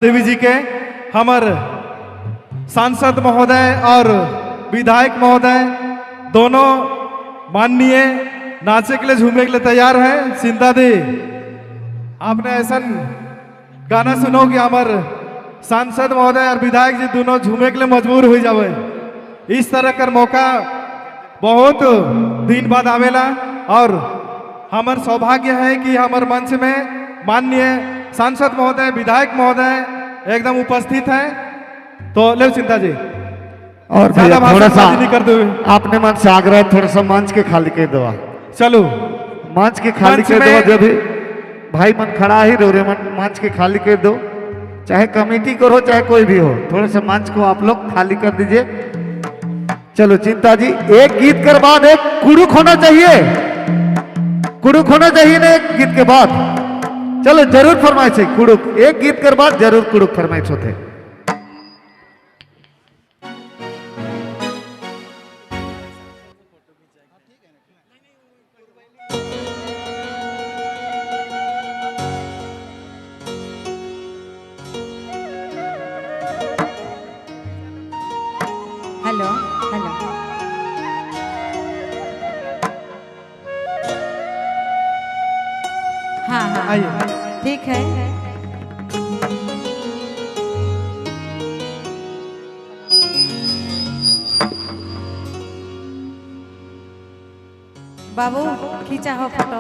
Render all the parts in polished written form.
देवी जी के हमारे सांसद महोदय और विधायक महोदय दोनों माननीय नाचे के लिए झूमने के लिए तैयार हैं। सिंधा दी आपने ऐसा गाना सुनो कि हमारे सांसद महोदय और विधायक जी दोनों झूमने के लिए मजबूर हो जावे। इस तरह का मौका बहुत दिन बाद आवेला और हमार सौभाग्य है कि हमारे मंच में माननीय सांसद महोदय विधायक महोदय एकदम उपस्थित हैं। तो ले चिंता जी और थोड़ा सा नहीं करते हुए आपने मन से आग्रह थोड़ा सा मंच के खाली कर दो। चलो मंच के खाली कर दो। जब भी भाई मन खड़ा ही रो रहे मंच के खाली कर दो, चाहे कमेटी को हो चाहे कोई भी हो, थोड़ा सा मंच को आप लोग खाली कर दीजिए। चलो चिंता जी, एक गीत के बाद एक कुड़ुक होना चाहिए, कुड़ुक होना चाहिए ना एक गीत के बाद। चलो जरूर फरमाइश है कुड़ुक, एक गीत के बाद जरूर कुड़ुक फरमाइश होते। हेलो हेलो हाँ हाँ आइए। ठीक है। बाबू खींचा हो फोटो।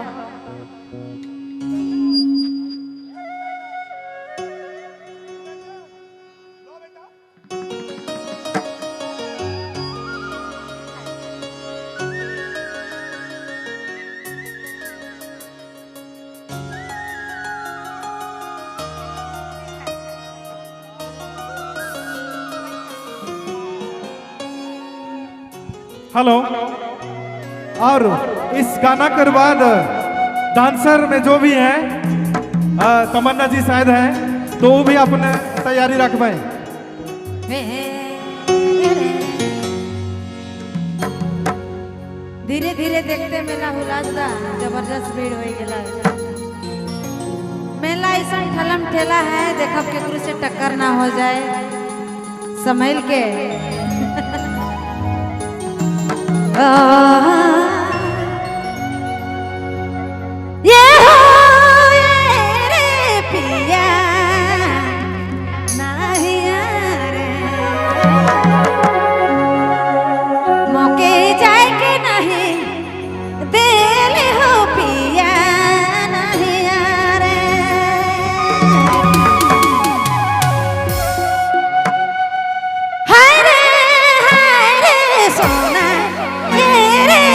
हेलो। और इस गाना के बाद डांसर में जो भी हैं तमन्ना जी शायद हैं, तो वो भी अपने तैयारी रखबे। धीरे धीरे देखते मेला हुलासा जबरदस्त भीड़ हो गया। मेला ऐसा ठलम ठेला है, देखब केकरो से टक्कर ना हो जाए, संभल के। ये हो ये रे पिया नहीं रे, मौके जाए के नहीं दिल हो पिया नहीं रे। हाय रे सोना ये रे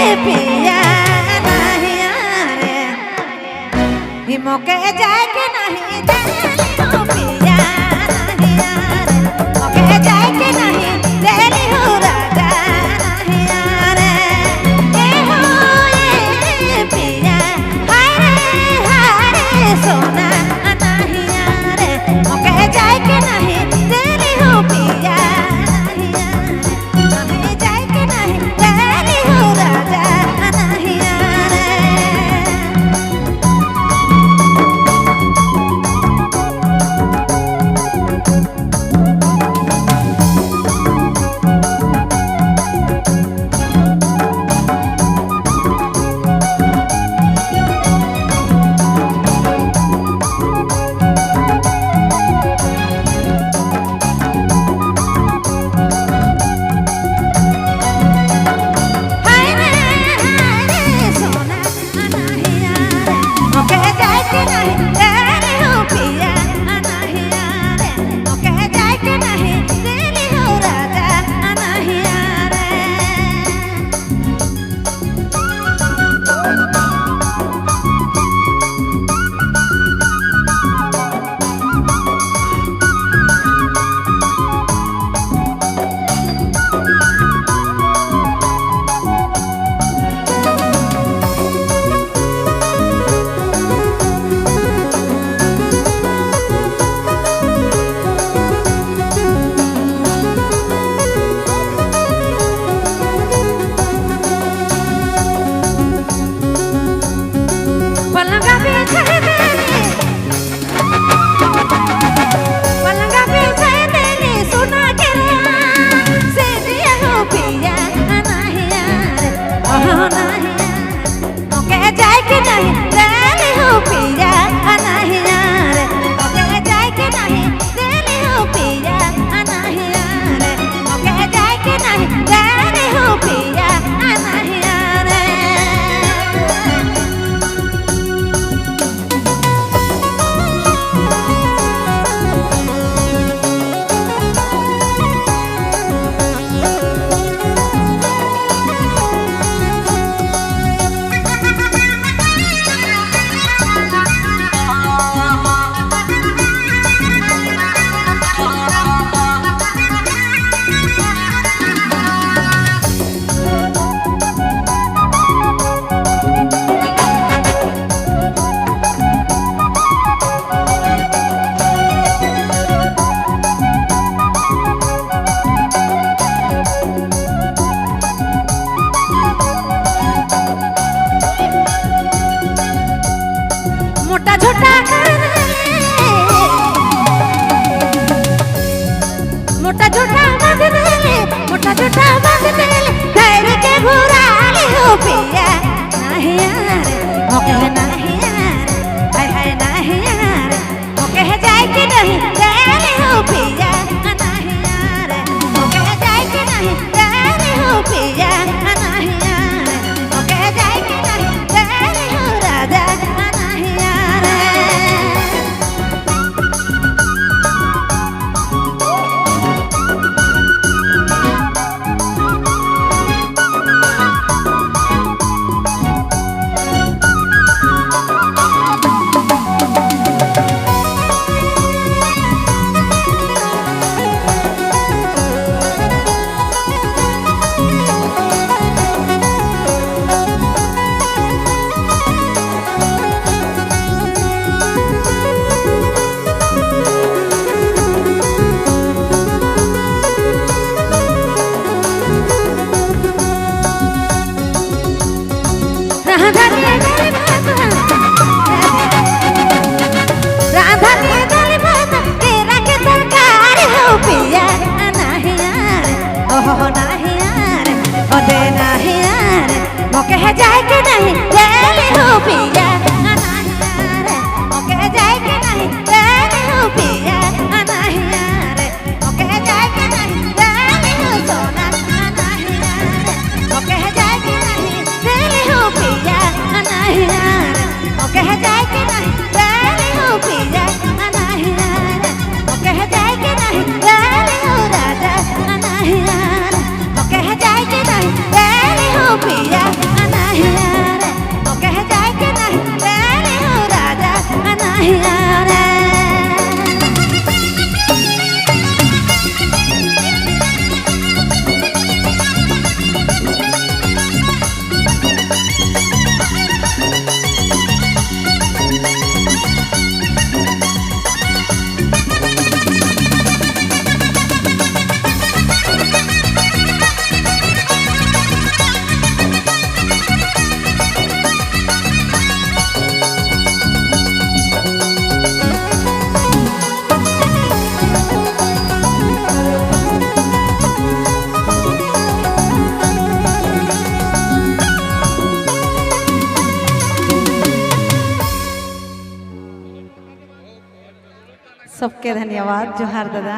सबके धन्यवाद। जोहार दादा।